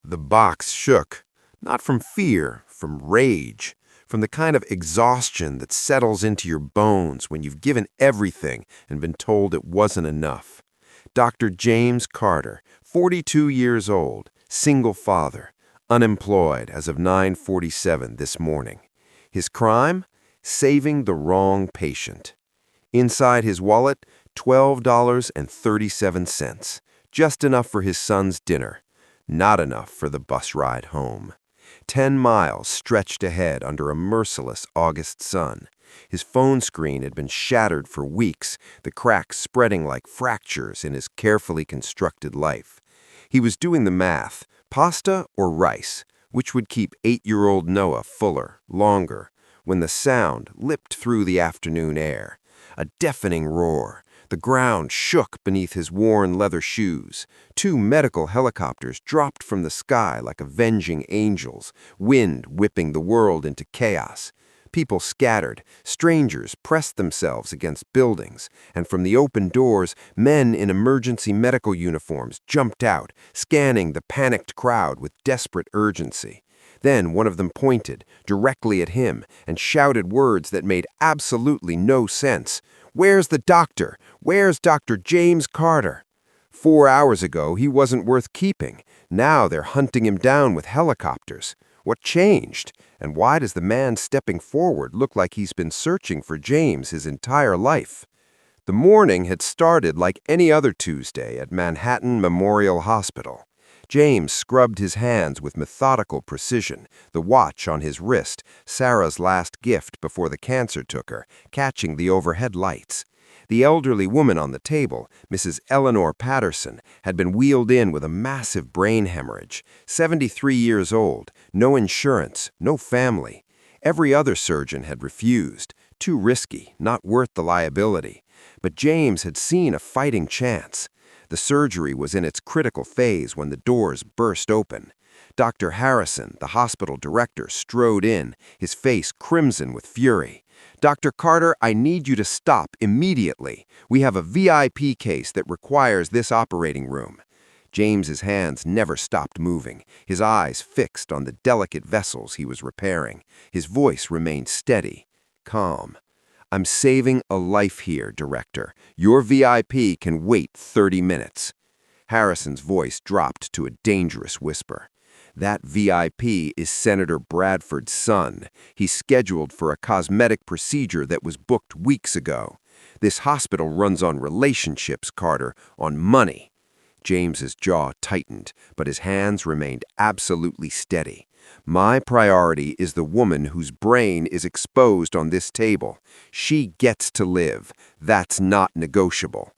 The box shook, not from fear, from rage, from the kind of exhaustion that settles into your bones when you've given everything and been told it wasn't enough. Dr. James Carter, 42 years old, single father, unemployed as of 9:47 this morning. His crime? Saving the wrong patient. Inside his wallet, $12.37, just enough for his son's dinner, not enough for the bus ride home. 10 miles stretched ahead under a merciless August sun. His phone screen had been shattered for weeks, the cracks spreading like fractures in his carefully constructed life. He was doing the math, pasta or rice, which would keep 8-year-old Noah fuller, longer, when the sound lipped through the afternoon air. A deafening roar. The ground shook beneath his worn leather shoes. 2 medical helicopters dropped from the sky like avenging angels, wind whipping the world into chaos. People scattered, strangers pressed themselves against buildings, and from the open doors, men in emergency medical uniforms jumped out, scanning the panicked crowd with desperate urgency. Then one of them pointed directly at him and shouted words that made absolutely no sense. "Where's the doctor? Where's Dr. James Carter?" 4 hours ago, he wasn't worth keeping. Now they're hunting him down with helicopters. What changed? And why does the man stepping forward look like he's been searching for James his entire life? The morning had started like any other Tuesday at Manhattan Memorial Hospital. James scrubbed his hands with methodical precision, the watch on his wrist, Sarah's last gift before the cancer took her, catching the overhead lights. The elderly woman on the table, Mrs. Eleanor Patterson, had been wheeled in with a massive brain hemorrhage. 73 years old, no insurance, no family. Every other surgeon had refused. Too risky, not worth the liability. But James had seen a fighting chance. The surgery was in its critical phase when the doors burst open. Dr. Harrison, the hospital director, strode in, his face crimson with fury. "Dr. Carter, I need you to stop immediately. We have a VIP case that requires this operating room." James's hands never stopped moving, his eyes fixed on the delicate vessels he was repairing. His voice remained steady, calm. "I'm saving a life here, Director. Your VIP can wait 30 minutes. Harrison's voice dropped to a dangerous whisper. "That VIP is Senator Bradford's son. He's scheduled for a cosmetic procedure that was booked weeks ago. This hospital runs on relationships, Carter, on money." James's jaw tightened, but his hands remained absolutely steady. "My priority is the woman whose brain is exposed on this table. She gets to live. That's not negotiable."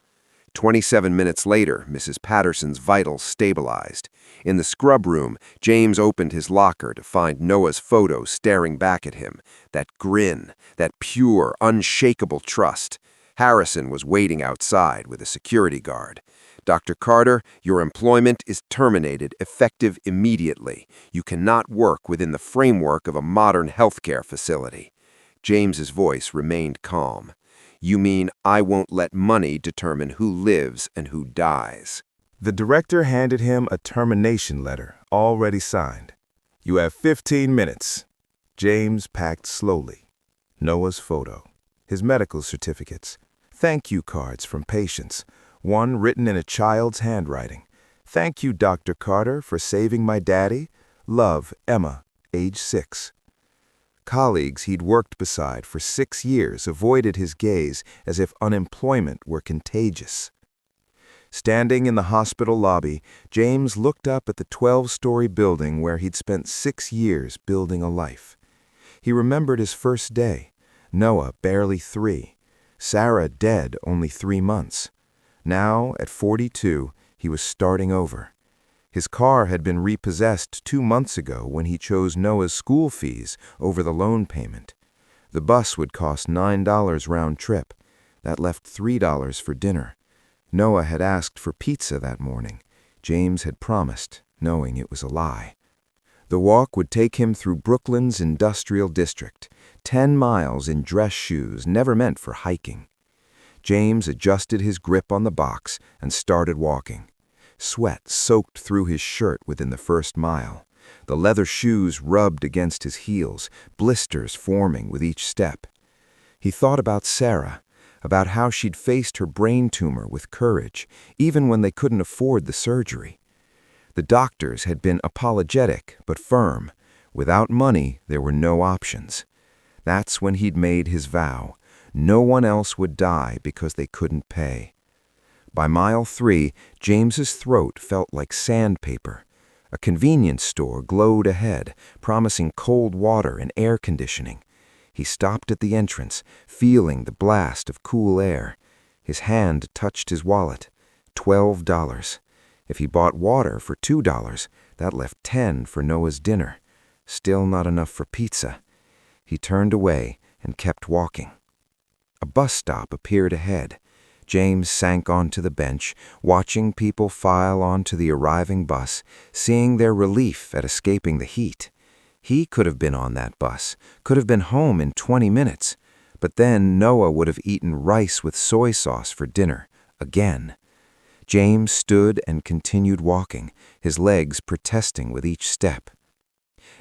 27 minutes later, Mrs. Patterson's vitals stabilized. In the scrub room, James opened his locker to find Noah's photo staring back at him. That grin, that pure, unshakable trust. Harrison was waiting outside with a security guard. "Dr. Carter, your employment is terminated, effective immediately. You cannot work within the framework of a modern healthcare facility." James's voice remained calm. "You mean I won't let money determine who lives and who dies?" The director handed him a termination letter, already signed. "You have 15 minutes. James packed slowly. Noah's photo, his medical certificates, thank you cards from patients, one written in a child's handwriting. "Thank you, Dr. Carter, for saving my daddy. Love, Emma, age 6. Colleagues he'd worked beside for 6 years avoided his gaze as if unemployment were contagious. Standing in the hospital lobby, James looked up at the 12-story building where he'd spent 6 years building a life. He remembered his first day, Noah barely 3, Sarah dead only 3 months. Now, at 42, he was starting over. His car had been repossessed 2 months ago when he chose Noah's school fees over the loan payment. The bus would cost $9 round trip. That left $3 for dinner. Noah had asked for pizza that morning. James had promised, knowing it was a lie. The walk would take him through Brooklyn's industrial district, 10 miles in dress shoes never meant for hiking. James adjusted his grip on the box and started walking. Sweat soaked through his shirt within the first mile. The leather shoes rubbed against his heels, blisters forming with each step. He thought about Sarah, about how she'd faced her brain tumor with courage, even when they couldn't afford the surgery. The doctors had been apologetic but firm. Without money, there were no options. That's when he'd made his vow. No one else would die because they couldn't pay. By mile 3, James's throat felt like sandpaper. A convenience store glowed ahead, promising cold water and air conditioning. He stopped at the entrance, feeling the blast of cool air. His hand touched his wallet. $12. If he bought water for $2, that left $10 for Noah's dinner. Still not enough for pizza. He turned away and kept walking. A bus stop appeared ahead. James sank onto the bench, watching people file onto the arriving bus, seeing their relief at escaping the heat. He could have been on that bus, could have been home in 20 minutes. But then Noah would have eaten rice with soy sauce for dinner, again. James stood and continued walking, his legs protesting with each step.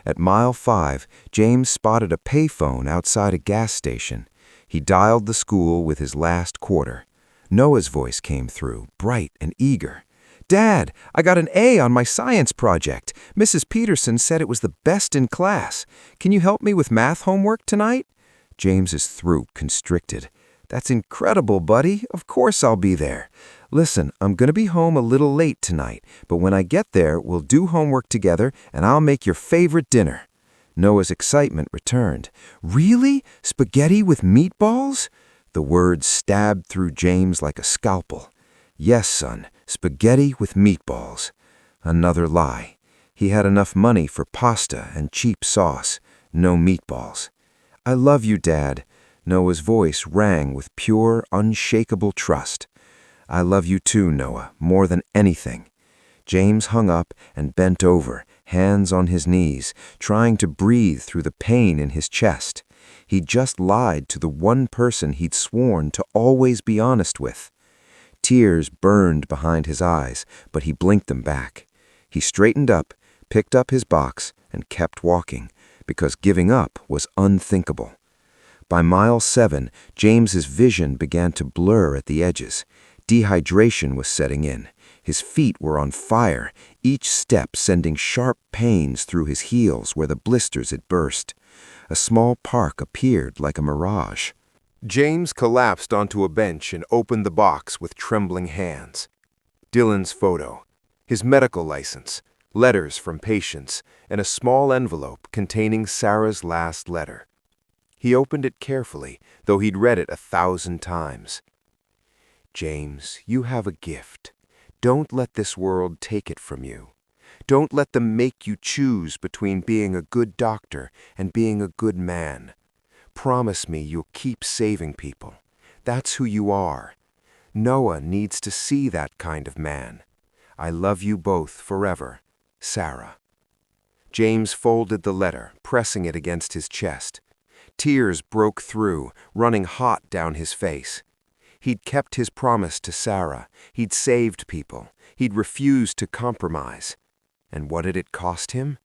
At mile 5, James spotted a payphone outside a gas station. He dialed the school with his last quarter. Noah's voice came through, bright and eager. "Dad, I got an A on my science project. Mrs. Peterson said it was the best in class. Can you help me with math homework tonight?" James's throat constricted. "That's incredible, buddy. Of course I'll be there. Listen, I'm going to be home a little late tonight, but when I get there, we'll do homework together and I'll make your favorite dinner." Noah's excitement returned. "Really? Spaghetti with meatballs?" The words stabbed through James like a scalpel. "Yes, son, spaghetti with meatballs." Another lie. He had enough money for pasta and cheap sauce, no meatballs. "I love you, Dad." Noah's voice rang with pure, unshakable trust. "I love you too, Noah, more than anything." James hung up and bent over, hands on his knees, trying to breathe through the pain in his chest. He'd just lied to the one person he'd sworn to always be honest with. Tears burned behind his eyes, but he blinked them back. He straightened up, picked up his box, and kept walking, because giving up was unthinkable. By mile 7, James's vision began to blur at the edges. Dehydration was setting in. His feet were on fire, each step sending sharp pains through his heels where the blisters had burst. A small park appeared like a mirage. James collapsed onto a bench and opened the box with trembling hands. Dylan's photo, his medical license, letters from patients, and a small envelope containing Sarah's last letter. He opened it carefully, though he'd read it 1,000 times. "James, you have a gift. Don't let this world take it from you. Don't let them make you choose between being a good doctor and being a good man. Promise me you'll keep saving people. That's who you are. Noah needs to see that kind of man. I love you both forever, Sarah." James folded the letter, pressing it against his chest. Tears broke through, running hot down his face. He'd kept his promise to Sarah. He'd saved people. He'd refused to compromise. And what did it cost him?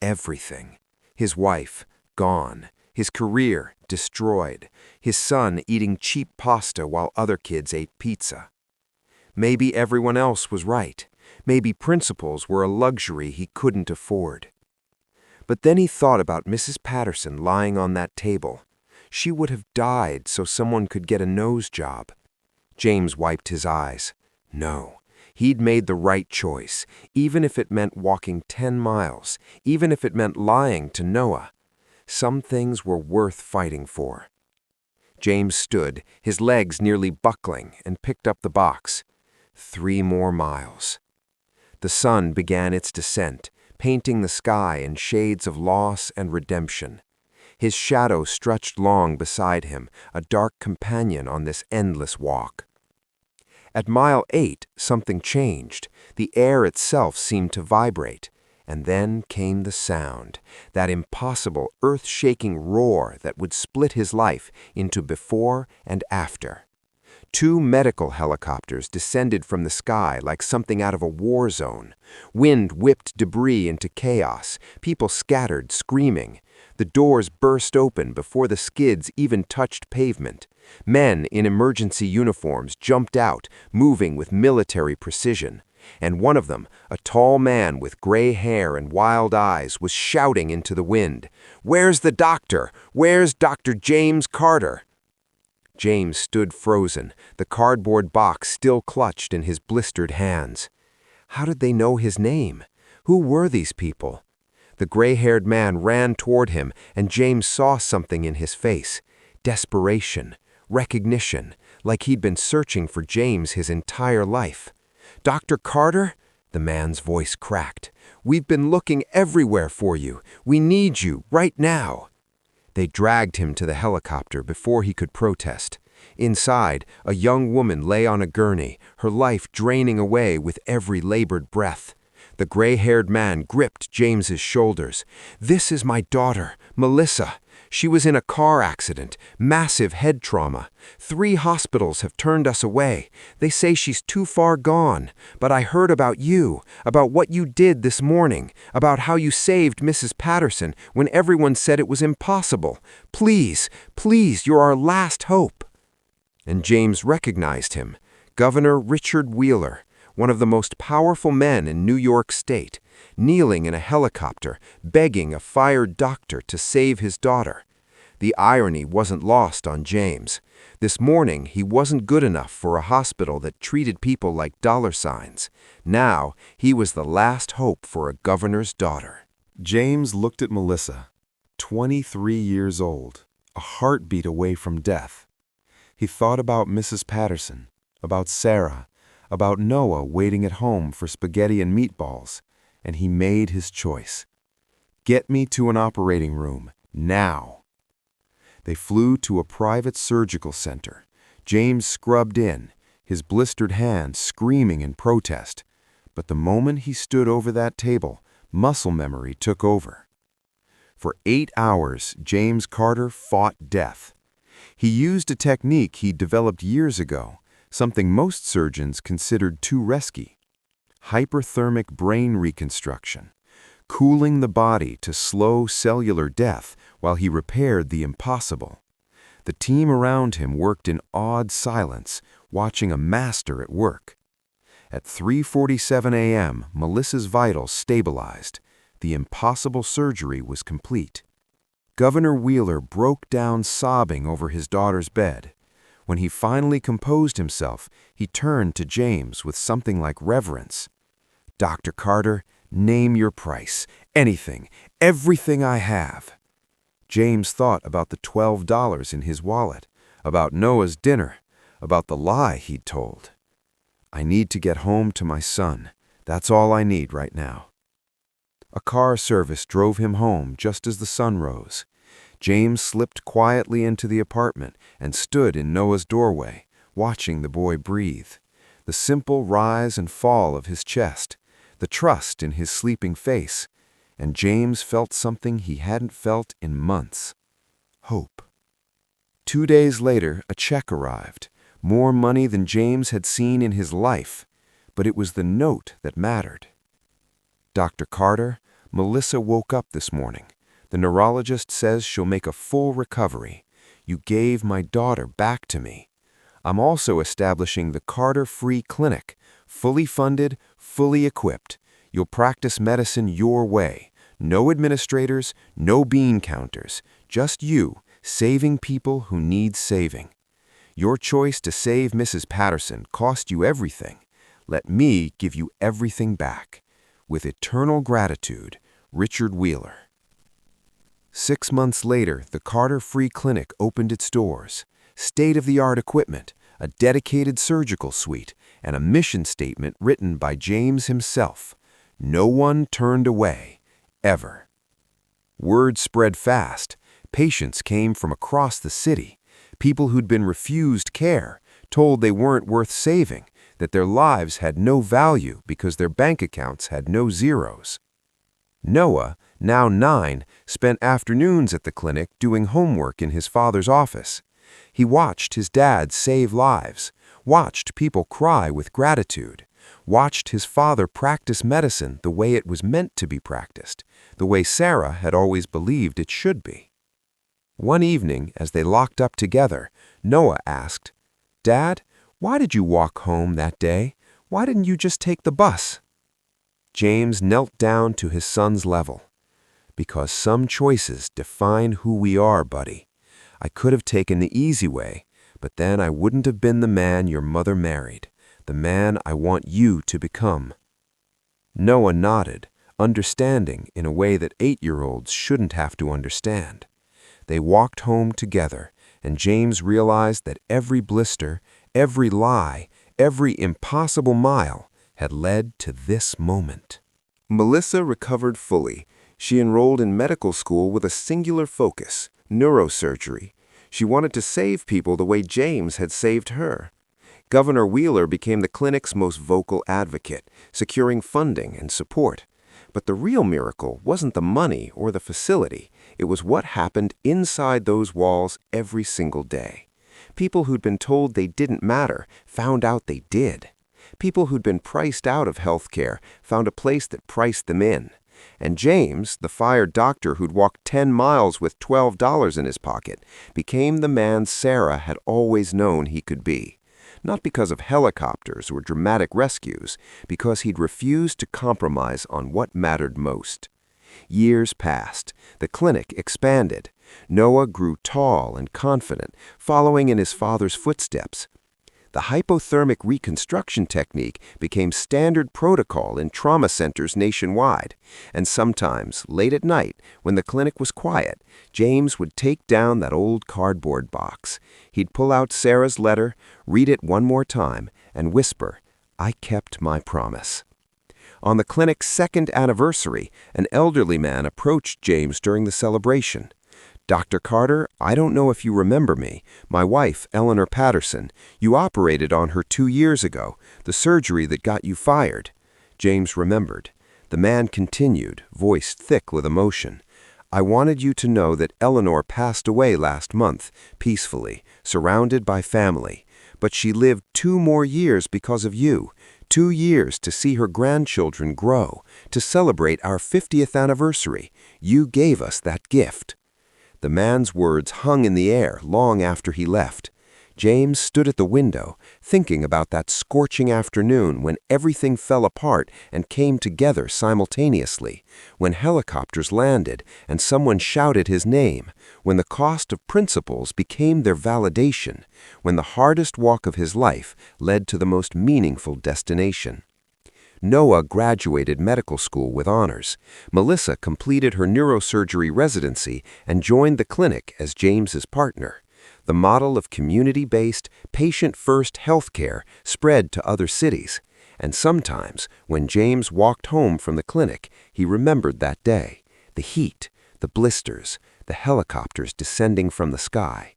Everything. His wife, gone. His career, destroyed. His son eating cheap pasta while other kids ate pizza. Maybe everyone else was right. Maybe principles were a luxury he couldn't afford. But then he thought about Mrs. Patterson lying on that table. She would have died so someone could get a nose job. James wiped his eyes. No, he'd made the right choice, even if it meant walking 10 miles, even if it meant lying to Noah. Some things were worth fighting for. James stood, his legs nearly buckling, and picked up the box. 3 more miles. The sun began its descent, painting the sky in shades of loss and redemption. His shadow stretched long beside him, a dark companion on this endless walk. At mile 8, something changed. The air itself seemed to vibrate. And then came the sound, that impossible, earth-shaking roar that would split his life into before and after. 2 medical helicopters descended from the sky like something out of a war zone. Wind whipped debris into chaos, people scattered, screaming. The doors burst open before the skids even touched pavement. Men in emergency uniforms jumped out, moving with military precision. And one of them, a tall man with gray hair and wild eyes, was shouting into the wind, "Where's the doctor? Where's Dr. James Carter?" James stood frozen, the cardboard box still clutched in his blistered hands. How did they know his name? Who were these people? The gray-haired man ran toward him, and James saw something in his face. Desperation, recognition, like he'd been searching for James his entire life. "Dr. Carter?" The man's voice cracked. "We've been looking everywhere for you. We need you, right now." They dragged him to the helicopter before he could protest. Inside, a young woman lay on a gurney, her life draining away with every labored breath. The gray-haired man gripped James's shoulders. "This is my daughter, Melissa. She was in a car accident, massive head trauma. 3 hospitals have turned us away. They say she's too far gone. But I heard about you, about what you did this morning, about how you saved Mrs. Patterson when everyone said it was impossible. Please, please, you're our last hope." And James recognized him, Governor Richard Wheeler, one of the most powerful men in New York State, kneeling in a helicopter, begging a fired doctor to save his daughter. The irony wasn't lost on James. This morning, he wasn't good enough for a hospital that treated people like dollar signs. Now, he was the last hope for a governor's daughter. James looked at Melissa, 23 years old, a heartbeat away from death. He thought about Mrs. Patterson, about Sarah, about Noah waiting at home for spaghetti and meatballs, and he made his choice. Get me to an operating room, now. They flew to a private surgical center. James scrubbed in, his blistered hands screaming in protest. But the moment he stood over that table, muscle memory took over. For 8 hours, James Carter fought death. He used a technique he'd developed years ago, something most surgeons considered too risky: hyperthermic brain reconstruction, cooling the body to slow cellular death while he repaired the impossible. The team around him worked in awed silence, watching a master at work. At 3:47 a.m., Melissa's vitals stabilized. The impossible surgery was complete. Governor Wheeler broke down sobbing over his daughter's bed. When he finally composed himself, he turned to James with something like reverence. "Dr. Carter, name your price. Anything, everything I have." James thought about the $12 in his wallet, about Noah's dinner, about the lie he'd told. "I need to get home to my son. That's all I need right now." A car service drove him home just as the sun rose. James slipped quietly into the apartment and stood in Noah's doorway, watching the boy breathe. The simple rise and fall of his chest, the trust in his sleeping face, and James felt something he hadn't felt in months: hope. 2 days later, a check arrived, more money than James had seen in his life, but it was the note that mattered. "Dr. Carter, Melissa woke up this morning. The neurologist says she'll make a full recovery. You gave my daughter back to me. I'm also establishing the Carter Free Clinic, fully funded, fully equipped. You'll practice medicine your way. No administrators, no bean counters, just you, saving people who need saving. Your choice to save Mrs. Patterson cost you everything. Let me give you everything back. With eternal gratitude, Richard Wheeler." 6 months later, the Carter Free Clinic opened its doors. State-of-the-art equipment, a dedicated surgical suite, and a mission statement written by James himself. No one turned away, ever. Word spread fast. Patients came from across the city. People who'd been refused care, told they weren't worth saving, that their lives had no value because their bank accounts had no zeros. Noah, now 9, spent afternoons at the clinic doing homework in his father's office. He watched his dad save lives, watched people cry with gratitude, watched his father practice medicine the way it was meant to be practiced, the way Sarah had always believed it should be. One evening, as they locked up together, Noah asked, "Dad, why did you walk home that day? Why didn't you just take the bus?" James knelt down to his son's level. "Because some choices define who we are, buddy. I could have taken the easy way, but then I wouldn't have been the man your mother married, the man I want you to become." Noah nodded, understanding in a way that 8-year-olds shouldn't have to understand. They walked home together, and James realized that every blister, every lie, every impossible mile had led to this moment. Melissa recovered fully. She enrolled in medical school with a singular focus, neurosurgery. She wanted to save people the way James had saved her. Governor Wheeler became the clinic's most vocal advocate, securing funding and support. But the real miracle wasn't the money or the facility. It was what happened inside those walls every single day. People who'd been told they didn't matter found out they did. People who'd been priced out of healthcare found a place that priced them in. And James, the fired doctor who'd walked 10 miles with $12 in his pocket, became the man Sarah had always known he could be. Not because of helicopters or dramatic rescues, because he'd refused to compromise on what mattered most. Years passed. The clinic expanded. Noah grew tall and confident, following in his father's footsteps. The hypothermic reconstruction technique became standard protocol in trauma centers nationwide, and sometimes, late at night, when the clinic was quiet, James would take down that old cardboard box. He'd pull out Sarah's letter, read it one more time, and whisper, "I kept my promise." On the clinic's 2nd anniversary, an elderly man approached James during the celebration. "Dr. Carter, I don't know if you remember me. My wife, Eleanor Patterson. You operated on her 2 years ago, the surgery that got you fired." James remembered. The man continued, voice thick with emotion. "I wanted you to know that Eleanor passed away last month, peacefully, surrounded by family. But she lived 2 more years because of you. 2 years to see her grandchildren grow, to celebrate our 50th anniversary. You gave us that gift." The man's words hung in the air long after he left. James stood at the window, thinking about that scorching afternoon when everything fell apart and came together simultaneously, when helicopters landed and someone shouted his name, when the cost of principles became their validation, when the hardest walk of his life led to the most meaningful destination. Noah graduated medical school with honors. Melissa completed her neurosurgery residency and joined the clinic as James's partner. The model of community-based, patient-first healthcare spread to other cities. And sometimes, when James walked home from the clinic, he remembered that day. The heat, the blisters, the helicopters descending from the sky.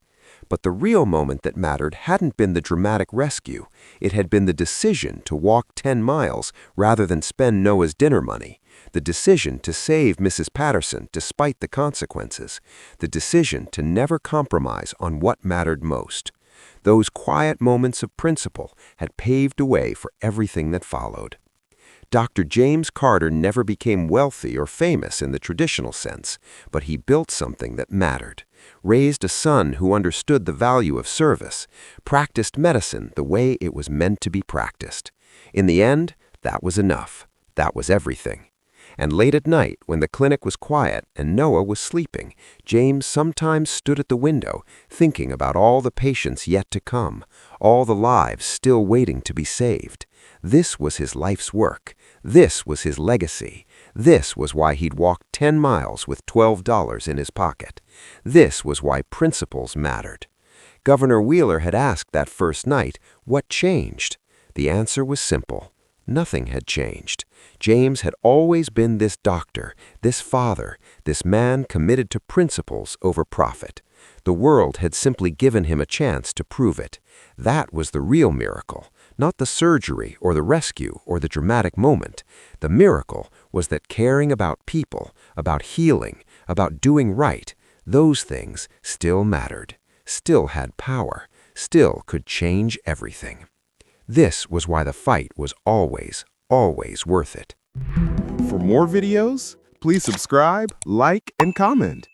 But the real moment that mattered hadn't been the dramatic rescue. It had been the decision to walk 10 miles rather than spend Noah's dinner money. The decision to save Mrs. Patterson despite the consequences. The decision to never compromise on what mattered most. Those quiet moments of principle had paved the way for everything that followed. Dr. James Carter never became wealthy or famous in the traditional sense, but he built something that mattered. Raised a son who understood the value of service, practiced medicine the way it was meant to be practiced. In the end, that was enough. That was everything. And late at night, when the clinic was quiet and Noah was sleeping, James sometimes stood at the window, thinking about all the patients yet to come, all the lives still waiting to be saved. This was his life's work. This was his legacy. This was why he'd walked 10 miles with $12 in his pocket. This was why principles mattered. Governor Wheeler had asked that first night, what changed? The answer was simple. Nothing had changed. James had always been this doctor, this father, this man committed to principles over profit. The world had simply given him a chance to prove it. That was the real miracle, not the surgery or the rescue or the dramatic moment. The miracle was that caring about people, about healing, about doing right, those things still mattered. still had power, still could change everything. This was why the fight was always, always worth it. For more videos, please subscribe, like, and comment.